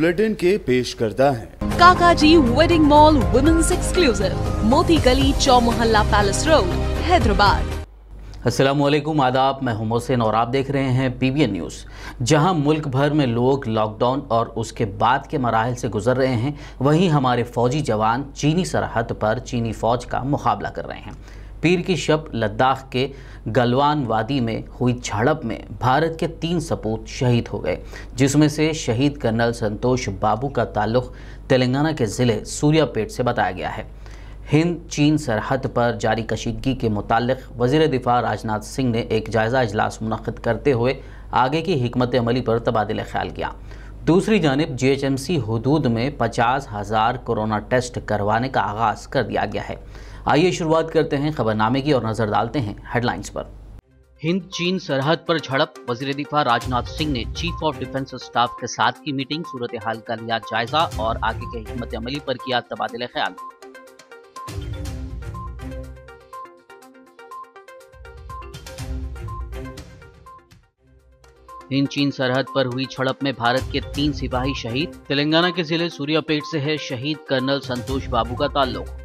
Bulletin के पेश करता है काकाजी वेडिंग मॉल वुमेन्स एक्सक्लूसिव, मोती गली, चौमोहल्ला पैलेस रोड, हैदराबाद। अस्सलामुअलैकुम, आदाब। मैं हूं मोहसिन और आप देख रहे हैं PBN न्यूज़। जहां मुल्क भर में लोग लॉकडाउन और उसके बाद के मराहिल से गुजर रहे हैं, वहीं हमारे फौजी जवान चीनी सरहद पर चीनी फौज का मुकाबला कर रहे हैं। पीर की शब लद्दाख के गलवान वादी में हुई झड़प में भारत के 3 सपूत शहीद हो गए, जिसमें से शहीद कर्नल संतोष बाबू का ताल्लुक़ तेलंगाना के ज़िले सूर्यापेट से बताया गया है। हिंद चीन सरहद पर जारी कशीदगी के मुताल्लिक़ वज़ीर दिफ़ा राजनाथ सिंह ने एक जायज़ा इजलास मुनक़्क़िद करते हुए आगे की हिकमत अमली पर तबादला ख्याल किया। दूसरी जानिब GHMC हदूद में 50,000 कोरोना टेस्ट करवाने का आगाज़ कर दिया गया है। आइए शुरुआत करते हैं खबरनामे की और नजर डालते हैं हेडलाइंस पर। हिंद चीन सरहद पर झड़प, वज़ीर दिफा राजनाथ सिंह ने चीफ ऑफ डिफेंस स्टाफ के साथ की मीटिंग, सूरत हाल का लिया जायजा और आगे के हिकमत अमली पर किया तबादला ख्याल। हिंद चीन सरहद पर हुई झड़प में भारत के 3 सिपाही शहीद। तेलंगाना के जिले सूर्यापेट से है शहीद कर्नल संतोष बाबू का ताल्लुक।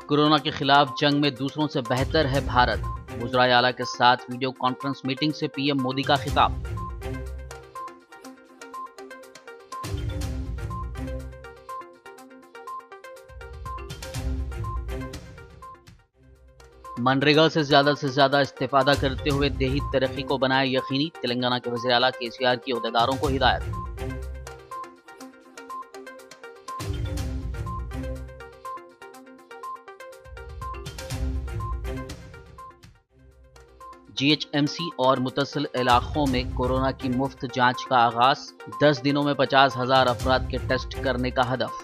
कोरोना के खिलाफ जंग में दूसरों से बेहतर है भारत। वज़राए आला के साथ वीडियो कॉन्फ्रेंस मीटिंग से PM मोदी का खिताब। मनरेगा से ज्यादा इस्तेफादा करते हुए देही तरक्की को बनाए यकीनी, तेलंगाना के वज़ीर आला KCR की ओहदेदारों को हिदायत। GHMC और मुतसिल इलाकों में कोरोना की मुफ्त जांच का आगाज, 10 दिनों में 50,000 अफराद के टेस्ट करने का हदफ।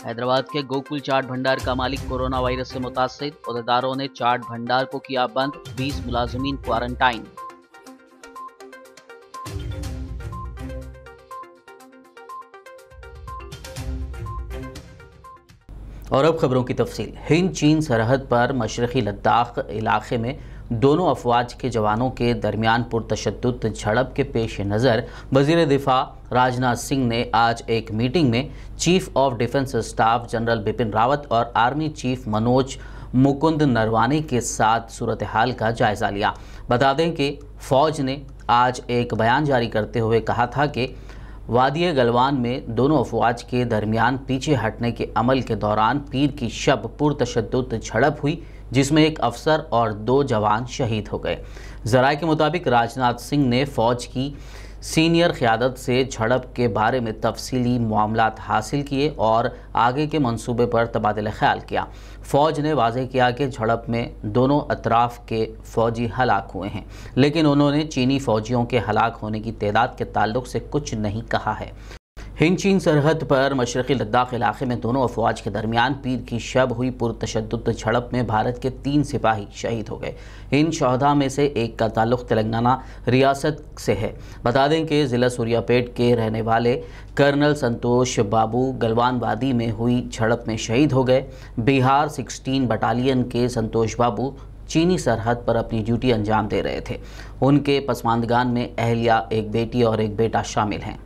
हैदराबाद के गोकुल चाट भंडार का मालिक कोरोना वायरस से मुतासिर, ओहदेदारों ने चाट भंडार को किया बंद, 20 मुलाजिमीन क्वारंटाइन। और अब खबरों की तफसील। हिंद चीन सरहद पर मशरक़ी लद्दाख इलाके में दोनों अफवाज के जवानों के दरमियान पुरतशद्दुद झड़प के पेश नज़र वज़ीर दिफा राजनाथ सिंह ने आज एक मीटिंग में chief of defence staff general Bipin Rawat और आर्मी चीफ मनोज मुकुंद नरवाने के साथ सूरत हाल का जायज़ा लिया। बता दें कि फ़ौज ने आज एक बयान जारी करते हुए कहा था कि वादी गलवान में दोनों अफवाज के दरमियान पीछे हटने के अमल के दौरान पीर की शब पुरतशद्दुद झड़प हुई, जिसमें एक अफसर और 2 जवान शहीद हो गए। ज़राए के मुताबिक राजनाथ सिंह ने फ़ौज की सीनियर क़यादत से झड़प के बारे में तफसीली मामलात हासिल किए और आगे के मंसूबे पर तबादला ख्याल किया। फ़ौज ने वाज़ेह किया कि झड़प में दोनों अतराफ़ के फ़ौजी हलाक हुए हैं, लेकिन उन्होंने चीनी फ़ौजियों के हलाक होने की तादाद के ताल्लुक़ से कुछ नहीं कहा है। हिंद चीन सरहद पर मशरक़ी लद्दाख इलाके में दोनों अफवाज के दरमियान पीर की शब हुई पुरतशद्दुद झड़प में भारत के 3 सिपाही शहीद हो गए। इन शहदा में से एक का ताल्लुक़ तेलंगाना रियासत से है। बता दें कि ज़िला सूर्यापेट के रहने वाले कर्नल संतोष बाबू गलवान वादी में हुई झड़प में शहीद हो गए। बिहार 16 बटालियन के संतोष बाबू चीनी सरहद पर अपनी ड्यूटी अंजाम दे रहे थे। उनके पसमानदगान में अहलिया, एक बेटी और एक बेटा शामिल हैं।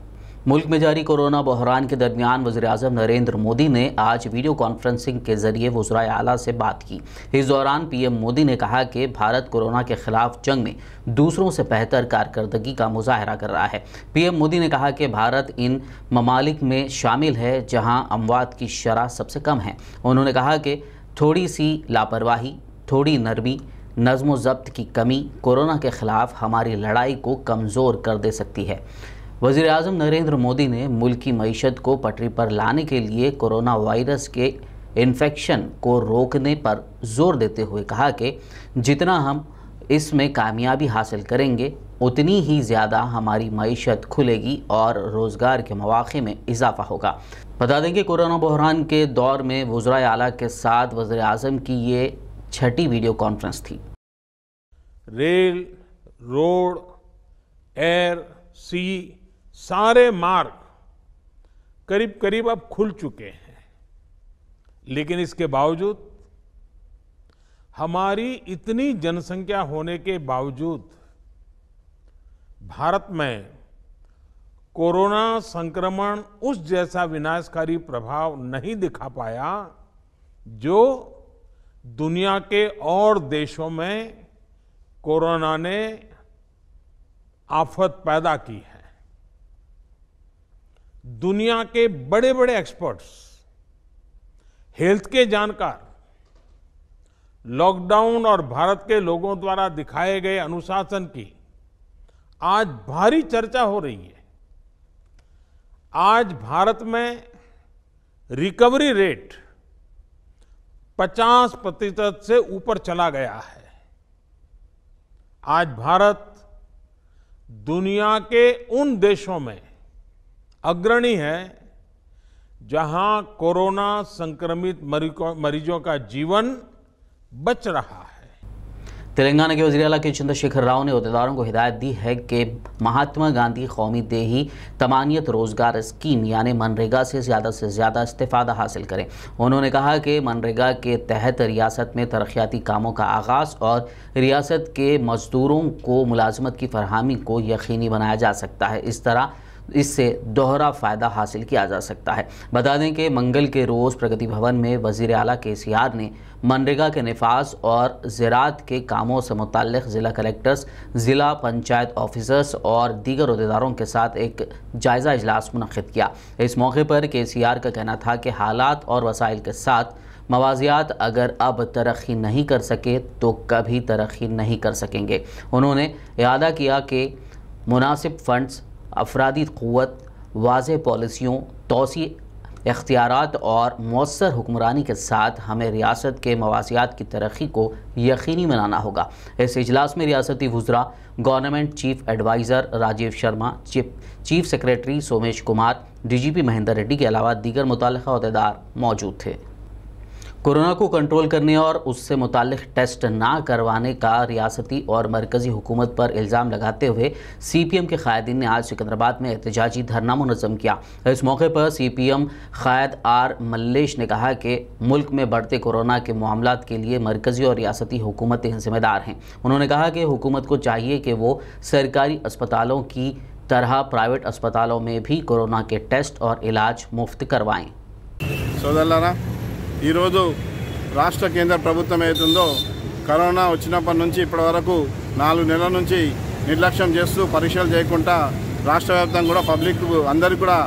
मुल्क में जारी कोरोना बहरान के दरमियान वज़ीर-ए-आज़म नरेंद्र मोदी ने आज वीडियो कॉन्फ्रेंसिंग के जरिए वज़राए आला से बात की। इस दौरान PM मोदी ने कहा कि भारत कोरोना के खिलाफ जंग में दूसरों से बेहतर कारकर्दगी का मुजाहरा कर रहा है। PM मोदी ने कहा कि भारत इन ममालिक में शामिल है जहां अमवात की शरह सबसे कम है। उन्होंने कहा कि थोड़ी सी लापरवाही, थोड़ी नरमी, नज़्म ज़ब्त की कमी कोरोना के खिलाफ हमारी लड़ाई को कमज़ोर कर दे सकती है। वज़ीर आज़म नरेंद्र मोदी ने मुल्क की मईशत को पटरी पर लाने के लिए कोरोना वायरस के इन्फेक्शन को रोकने पर जोर देते हुए कहा कि जितना हम इसमें कामयाबी हासिल करेंगे, उतनी ही ज़्यादा हमारी मईशत खुलेगी और रोज़गार के मौक़े में इजाफ़ा होगा। बता दें कि कोरोना बहरान के दौर में वज़राए आला के साथ वज़ीर आज़म की ये 6ठी वीडियो कॉन्फ्रेंस थी। रेल, रोड, एयर, सी सारे मार्ग करीब करीब अब खुल चुके हैं। लेकिन इसके बावजूद हमारी इतनी जनसंख्या होने के बावजूद भारत में कोरोना संक्रमण उस जैसा विनाशकारी प्रभाव नहीं दिखा पाया जो दुनिया के और देशों में कोरोना ने आफत पैदा की है। दुनिया के बड़े बड़े एक्सपर्ट्स, हेल्थ के जानकार लॉकडाउन और भारत के लोगों द्वारा दिखाए गए अनुशासन की आज भारी चर्चा हो रही है। आज भारत में रिकवरी रेट 50% से ऊपर चला गया है। आज भारत दुनिया के उन देशों में अग्रणी है जहां कोरोना संक्रमित मरीजों का जीवन बच रहा है। तेलंगाना के वज़ीर आला के चंद्रशेखर राव ने अहदेदारों को हिदायत दी है कि महात्मा गांधी कौमी देही तमानियत रोजगार स्कीम यानी मनरेगा से ज़्यादा इस्तेफादा हासिल करें। उन्होंने कहा कि मनरेगा के तहत रियासत में तरक्याती कामों का आगाज़ और रियासत के मजदूरों को मुलाजमत की फरहमी को यकीनी बनाया जा सकता है। इस तरह इससे दोहरा फ़ायदा हासिल किया जा सकता है। बता दें कि मंगल के रोज़ प्रगति भवन में वज़ीर आला KCR ने मनरेगा के निफाज और ज़राअत के कामों से मुताल्लिक़ ज़िला कलेक्टर्स, ज़िला पंचायत ऑफिसर्स और दीगर अहदेदारों के साथ एक जायज़ा इजलास मुनक़्क़िद किया। इस मौके पर KCR का कहना था कि हालात और वसाइल के साथ मवाज़ियात अगर अब तरक्की नहीं कर सके तो कभी तरक्की नहीं कर सकेंगे। उन्होंने इआदा किया कि मुनासिब फ़ंड्स, अफरादी क़ुव्वत, वाज़ेह पॉलिसियों, तौसी इख्तियारात और मौसर हुक्मरानी के साथ हमें रियासत के मवासियात की तरक्की को यकीनी बनाना होगा। इस इजलास में रियासती वुज़रा, government chief adviser Rajiv Sharma, chief secretary Somesh Kumar, DGP Mahendra Reddy के अलावा दीगर मुताल्लिक़ा अहदेदार मौजूद थे। कोरोना को कंट्रोल करने और उससे मुताल्लिक़ टेस्ट ना करवाने का रियासती और मरकज़ी हुकूमत पर इल्ज़ाम लगाते हुए CPM के क़ायदीन ने आज सिकंदराबाद में एहतजाजी धरना मुनज़्ज़म किया। इस मौके पर CPM क़ायद R मल्लेश ने कहा कि मुल्क में बढ़ते कोरोना के मामलात के लिए मरकज़ी और रियासती हुकूमतें ज़िम्मेदार हैं। उन्होंने कहा कि हुकूमत को चाहिए कि वो सरकारी अस्पतालों की तरह प्राइवेट अस्पतालों में भी कोरोना के टेस्ट और इलाज मुफ्त करवाएँ। ఈరోజు రాష్ట్ర కేంద్ర ప్రభుత్వం ఏదైతుందో కరోనా వచ్చినప్పటి నుంచి ఇప్పటి వరకు 4 నెలల నుంచి నిర్లక్ష్యం చేస్తూ పరీక్షలు చేయకుండా రాష్ట్ర వ్యాప్తంగా కూడా పబ్లిక్ అందరికీ కూడా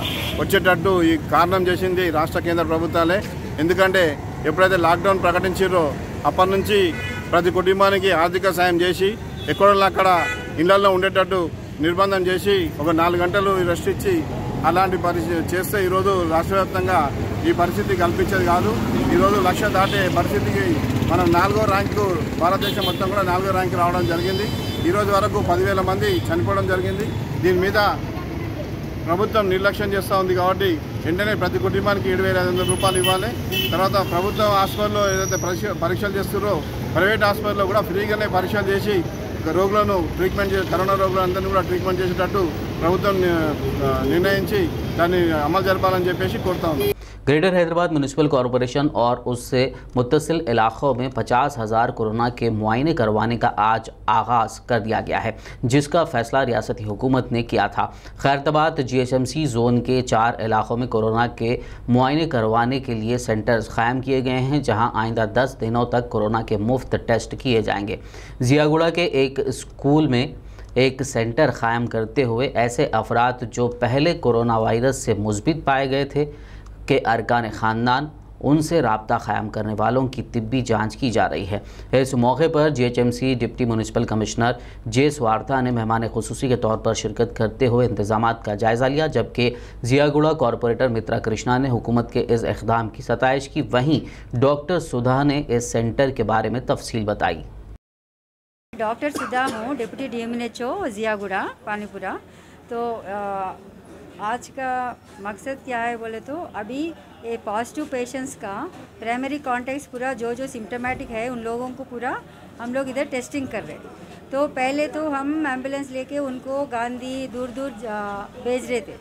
వచ్చేటట్టు ఈ కారణం చేసింది రాష్ట్ర కేంద్ర ప్రభుత్వాలే। ఎందుకంటే ఎప్పుడైతే లాక్డౌన్ ప్రకటించారో అప్పటి నుంచి ప్రతి కుటుంబానికి ఆర్థిక సాయం చేసి ఎక్కడన్నా అక్కడ ఇళ్లలో ఉండేటట్టు నిర్బంధం చేసి ఒక 4 గంటలు రెస్ట్ ఇచ్చి అలాంటి పరిస్థితి చేస్తే ఈరోజు రాష్ట్ర వ్యాప్తంగా ఈ పరిస్థితి కల్పించేది కాదు। ఈరోజు 1,00,000 దాటే పరిస్థితికి మనం 4వ ర్యాంకు, భారతదేశం మొత్తం కూడా 4వ ర్యాంకు రావడం జరిగింది। ఈరోజు వరకు 10,000 మంది చనిపోవడం జరిగింది। దీని మీద ప్రభుత్వం నిర్లక్ష్యం చేస్తూ ఉంది కాబట్టి వెంటనే ప్రతి కుటుంబానికి 7,500 రూపాయలు ఇవ్వాలి। తర్వాత ప్రభుత్వ హాస్పిటల్లో ఏదైతే పరీక్షలు చేస్తున్నారో ప్రైవేట్ హాస్పిటల్లో కూడా ఫ్రీగానే పరీక్షలు చేసి రోగులను ట్రీట్మెంట్ కరోనా రోగులందరినీ కూడా ట్రీట్మెంట్ చేసేటట్టు ప్రభుత్వం నిర్ణయించి దాన్ని అమలు జరపాలని చెప్పేసి కోరుతా ఉన్నాం। ग्रेटर हैदराबाद म्यूनिसिपल कॉरपोरेशन और उससे मुत्तसिल इलाक़ों में 50,000 कोरोना के मुआयने करवाने का आज आगाज़ कर दिया गया है, जिसका फ़ैसला रियासती हुकूमत ने किया था। खैरताबाद GHMC जोन के 4 इलाक़ों में कोरोना के मुआयने करवाने के लिए सेंटर्स क़ायम किए गए हैं, जहां आइंदा 10 दिनों तक कोरोना के मुफ्त टेस्ट किए जाएंगे। ज़ियागुड़ा के एक स्कूल में एक सेंटर क़ायम करते हुए ऐसे अफराद जो पहले कोरोना वायरस से मुस्बित पाए गए थे के अरकान ख़ानदान, उनसे रब्ता क़ायम करने वालों की तिब्बी जांच की जा रही है। इस मौके पर GHMC deputy municipal commissioner J. स्वार्था ने मेहमान ख़ुसूसी के तौर पर शिरकत करते हुए इंतज़ामात का जायज़ा लिया, जबकि ज़ियागुड़ा कॉरपोरेटर मित्रा कृष्णा ने हुकूमत के इस इक़दाम की सताइश की। वहीं डॉक्टर सुधा ने इस सेंटर के बारे में तफसील बताई। डॉक्टर सुधा हूँ, डिप्टी DMNHO ज़ियागुड़ा पानीपुरा। तो आज का मकसद क्या है बोले तो अभी ये पॉजिटिव पेशेंट्स का प्राइमरी कॉन्टैक्ट्स पूरा जो सिम्टोमेटिक है उन लोगों को पूरा हम लोग इधर टेस्टिंग कर रहे हैं। तो पहले तो हम एम्बुलेंस लेके उनको गांधी दूर दूर भेज रहे थे,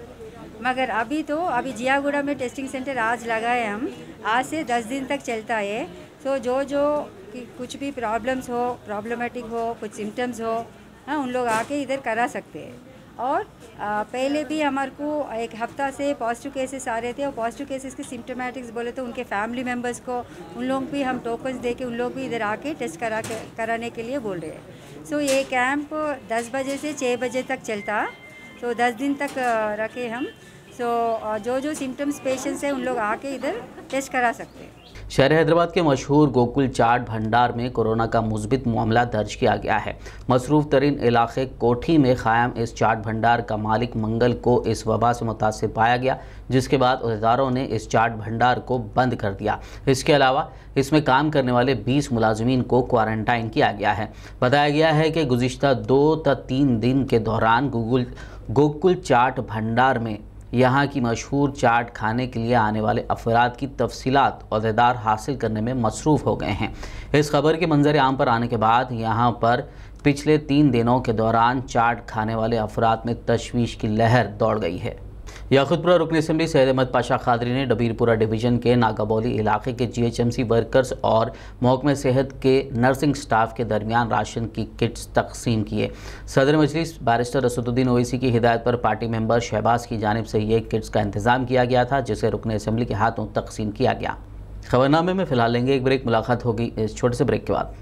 मगर अभी जियागुड़ा में टेस्टिंग सेंटर आज लगाए हम। आज से 10 दिन तक चलता है। तो जो कुछ भी प्रॉब्लमेटिक हो, कुछ सिम्टम्स हो, हाँ, उन लोग आके इधर करा सकते हैं। और पहले भी हमारे को एक हफ्ता से पॉजिटिव केसेस आ रहे थे, और पॉजिटिव केसेस के सिम्टोमेटिक्स बोले तो उनके फैमिली मेम्बर्स को उन लोग भी हम टोकन्स दे के उन लोग भी इधर आके टेस्ट कराने के लिए बोल रहे हैं। सो ये कैंप 10 बजे से 6 बजे तक चलता, तो 10 दिन तक रखे हम। सो जो सिम्टम्स पेशेंट्स हैं उन लोग आके इधर टेस्ट करा सकते हैं। शहर हैदराबाद के मशहूर गोकुल चाट भंडार में कोरोना का मुस्बित मामला दर्ज किया गया है। मसरूफ तरीन इलाके कोठी में कायम इस चाट भंडार का मालिक मंगल को इस वबा से मुतासिर पाया गया, जिसके बाद अहदेदारों ने इस चाट भंडार को बंद कर दिया। इसके अलावा इसमें काम करने वाले 20 मुलाजिमीन को क्वारंटाइन किया गया है। बताया गया है कि गुज़िश्ता 2 या 3 दिन के दौरान गोकुल चाट भंडार में यहाँ की मशहूर चाट खाने के लिए आने वाले अफराद की तफसीलात अहदेदार हासिल करने में मसरूफ़ हो गए हैं। इस खबर के मंजर आम पर आने के बाद यहाँ पर पिछले 3 दिनों के दौरान चाट खाने वाले अफराद में तशवीश की लहर दौड़ गई है। याकुतपुरा रुकन असम्बली सैयद अहमद पाशा खादरी ने डबीरपुरा डिवीज़न के नागाबौली इलाके के GHMC वर्कर्स और महकमे सेहत के नर्सिंग स्टाफ के दरमियान राशन की किट्स तकसीम किए। सदर मजलिस बैरिस्टर असदुद्दीन ओवैसी की हिदायत पर पार्टी मेंबर शहबाज की जानिब से ये किट्स का इंतज़ाम किया गया था, जिसे रुकन असम्बली के हाथों तकसीम किया गया। खबरनामे में फ़िलहाल लेंगे एक ब्रेक। मुलाकात होगी इस छोटे से ब्रेक के बाद।